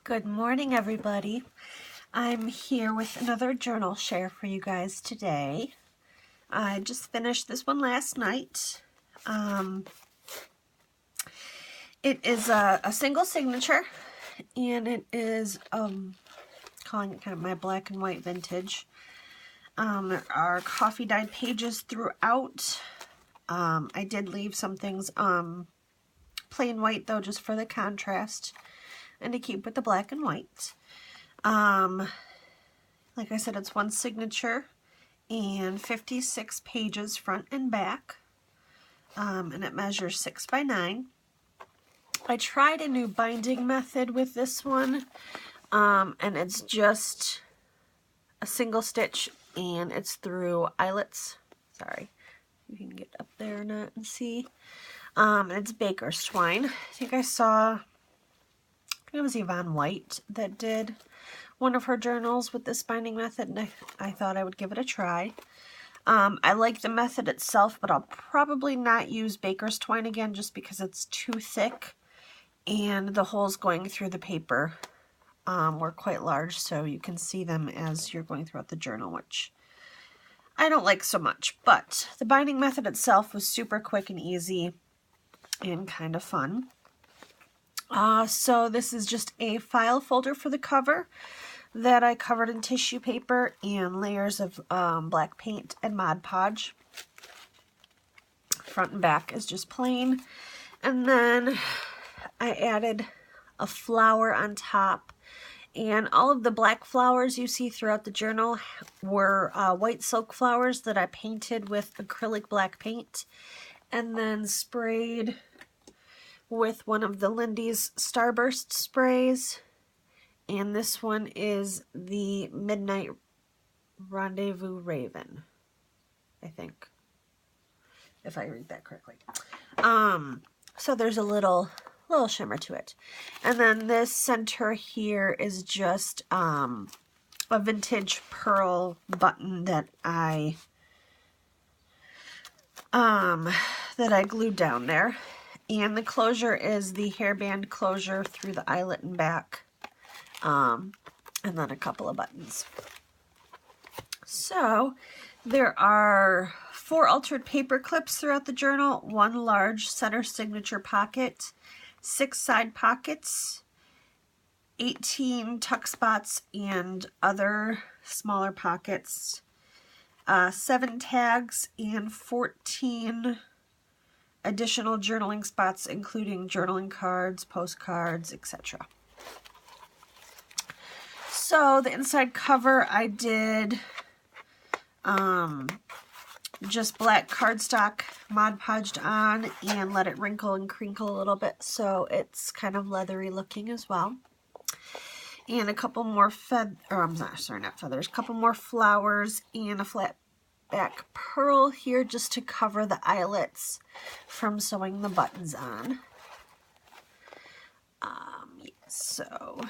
Good morning, everybody. I'm here with another journal share for you guys today. I just finished this one last night. It is a single signature, and it is calling it kind of my black and white vintage. There are coffee dyed pages throughout. I did leave some things plain white though, just for the contrast and to keep with the black and white. Like I said, it's one signature and 56 pages front and back, and it measures 6 by 9. I tried a new binding method with this one, and it's just a single stitch, and it's through eyelets. Sorry, you can get up there or not and see. It's Baker's Twine. I think I saw, it was Yvonne White that did one of her journals with this binding method, and I thought I would give it a try. I like the method itself, but I'll probably not use Baker's Twine again just because it's too thick, and the holes going through the paper were quite large, so you can see them as you're going throughout the journal, which I don't like so much. But the binding method itself was super quick and easy and kind of fun. So this is just a file folder for the cover that I covered in tissue paper and layers of black paint and Mod Podge. Front and back is just plain. And then I added a flower on top. And all of the black flowers you see throughout the journal were white silk flowers that I painted with acrylic black paint and then sprayed with one of the Lindy's Starburst sprays. And this one is the Midnight Rendezvous Raven, I think, if I read that correctly. So there's a little shimmer to it. And then this center here is just a vintage pearl button that I glued down there. And the closure is the hairband closure through the eyelet and back. And then a couple of buttons. So there are 4 altered paper clips throughout the journal, 1 large center signature pocket, 6 side pockets, 18 tuck spots and other smaller pockets, 7 tags, and 14 additional journaling spots, including journaling cards, postcards, etc. So the inside cover I did just black cardstock Mod Podged on and let it wrinkle and crinkle a little bit so it's kind of leathery looking as well. And a couple more a couple more flowers and a flat back pearl here just to cover the eyelets from sewing the buttons on. So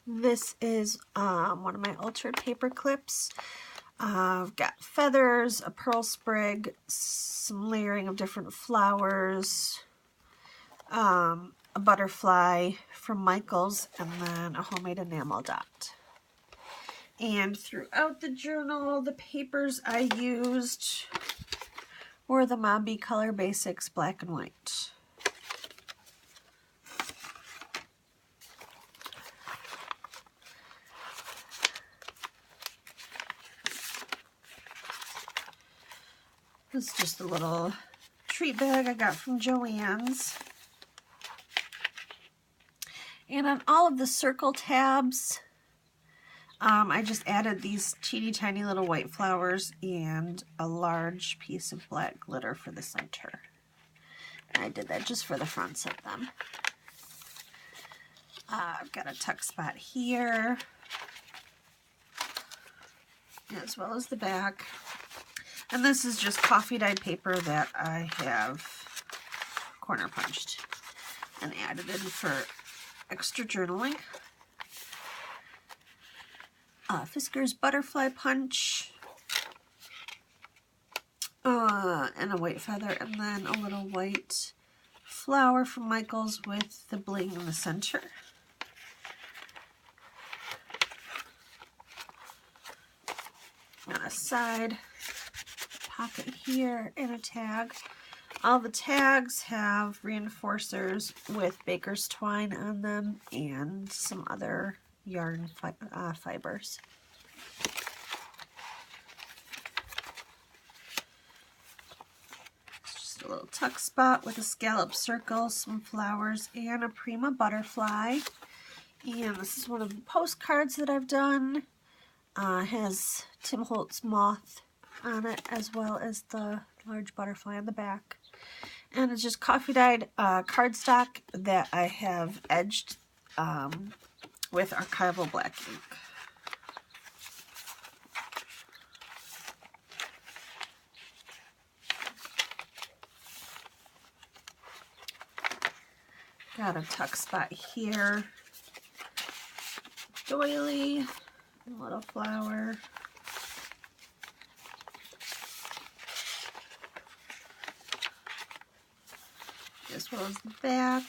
this is one of my altered paper clips. I've got feathers, a pearl sprig, some layering of different flowers, a butterfly from Michaels, and then a homemade enamel dot. And throughout the journal, the papers I used were the Mombi Color Basics black and white. This is just a little treat bag I got from Joann's. And on all of the circle tabs, I just added these teeny tiny little white flowers and a large piece of black glitter for the center. And I did that just for the fronts of them. I've got a tuck spot here, as well as the back. And this is just coffee dyed paper that I have corner punched and added in for extra journaling. Fisker's Butterfly Punch, and a white feather, and then a little white flower from Michaels with the bling in the center. On a side pocket here and a tag. All the tags have reinforcers with baker's twine on them and some other yarn fibers. It's just a little tuck spot with a scallop circle, some flowers, and a Prima butterfly. And this is one of the postcards that I've done. Has Tim Holtz moth on it as well as the large butterfly on the back. And it's just coffee dyed cardstock that I have edged with archival black ink. Got a tuck spot here. Doily, a little flower. As well as the back.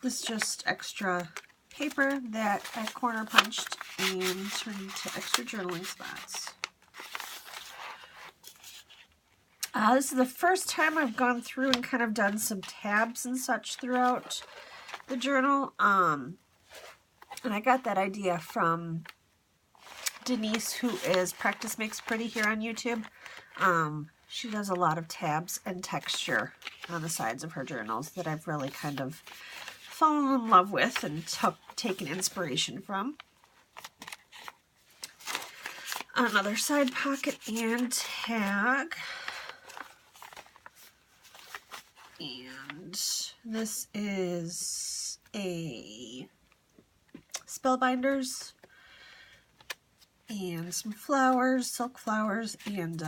This is just extra paper that I corner punched and turned into extra journaling spots. This is the first time I've gone through and kind of done some tabs and such throughout the journal. And I got that idea from Denise, who is Practice Makes Pretty here on YouTube. She does a lot of tabs and texture on the sides of her journals that I've really kind of fallen in love with and taken inspiration from. Another side pocket and tag. And this is a Spellbinders and some flowers, silk flowers, and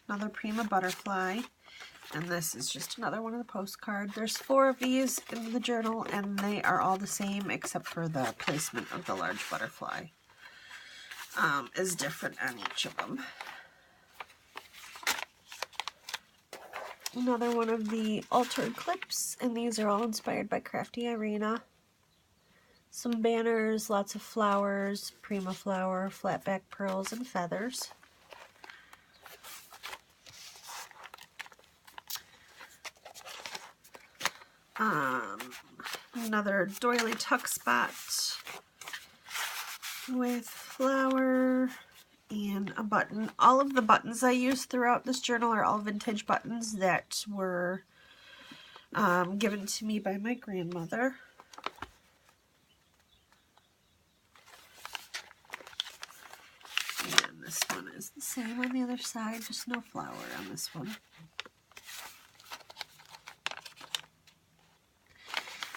another Prima butterfly. And this is just another one of the postcards. There's 4 of these in the journal, and they are all the same except for the placement of the large butterfly is different on each of them. Another one of the altered clips, and these are all inspired by Crafty Irina. Some banners, lots of flowers, Prima flower, flatback pearls, and feathers. Another doily tuck spot with flower and a button. All of the buttons I use throughout this journal are all vintage buttons that were given to me by my grandmother. And this one is the same on the other side, just no flower on this one.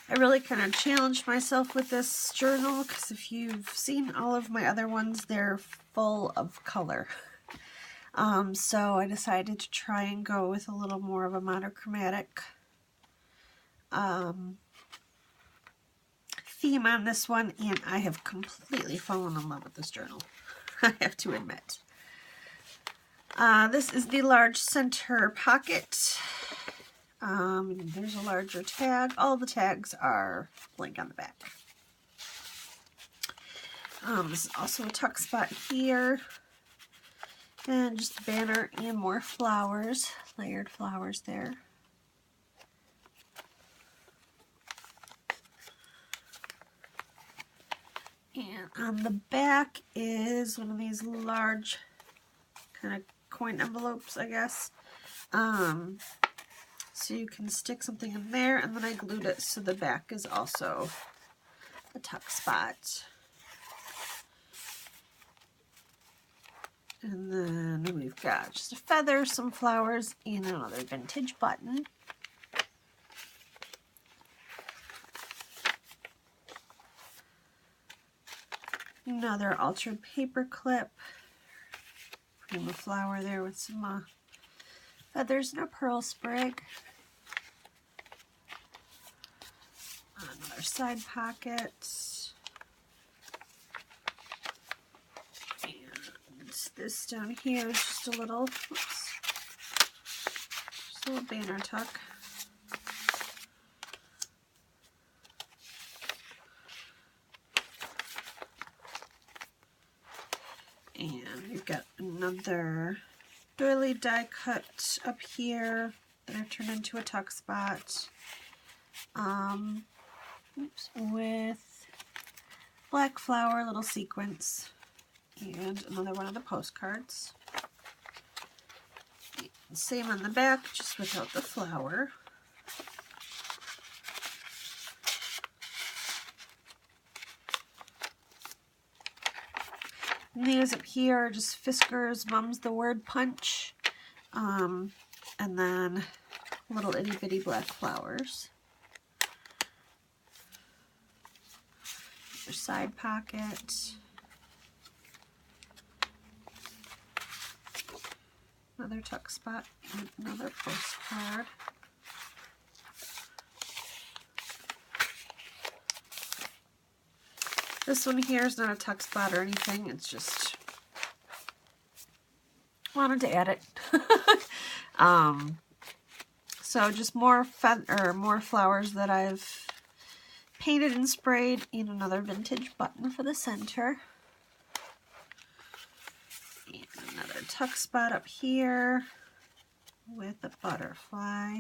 I really kind of challenged myself with this journal because if you've seen all of my other ones, they're full of color. So I decided to try and go with a little more of a monochromatic theme on this one, and I have completely fallen in love with this journal, I have to admit. This is the large center pocket. There's a larger tag. All the tags are blank on the back. This is also a tuck spot here. And just a banner and more flowers, layered flowers there. And on the back is one of these large kind of coin envelopes, I guess. So you can stick something in there, and then I glued it so the back is also a tuck spot. And then we've got just a feather, some flowers, and another vintage button. Another altered paper clip. Prima flower there with some feathers and a pearl sprig. Another side pocket. And this down here is just a little, just a little banner tuck. I've got another doily die cut up here that I turned into a tuck spot. With black flower, little sequins, and another one of the postcards. Same on the back, just without the flower. And these up here are just Fisker's Mum's the Word punch, and then little itty bitty black flowers. Your side pocket. Another tuck spot and another postcard. This one here is not a tuck spot or anything. It's just wanted to add it. So just more flowers that I've painted and sprayed, and another vintage button for the center. And another tuck spot up here with a butterfly.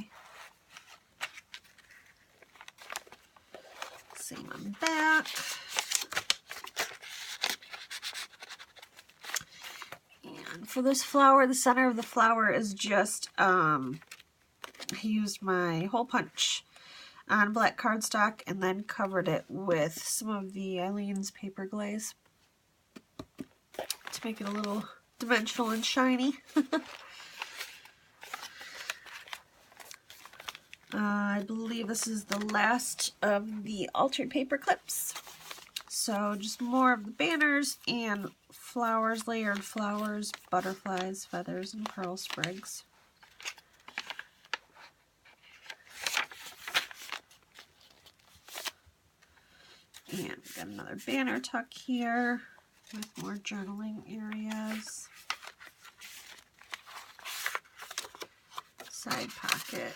Same on the back. And for this flower, the center of the flower is just, I used my hole punch on black cardstock and then covered it with some of the Aleene's paper glaze to make it a little dimensional and shiny. I believe this is the last of the altered paper clips. So just more of the banners and flowers, layered flowers, butterflies, feathers, and pearl sprigs. And we've got another banner tuck here with more journaling areas. Side pocket.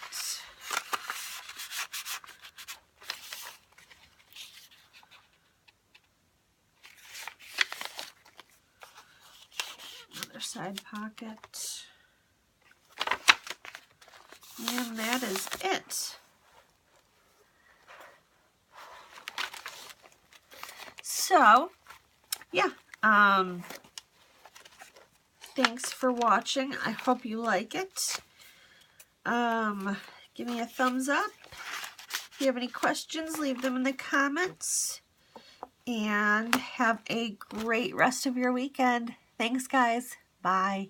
Another side pocket. And that is it. So, yeah, thanks for watching. I hope you like it. Give me a thumbs up. If you have any questions, leave them in the comments. And have a great rest of your weekend. Thanks, guys. Bye.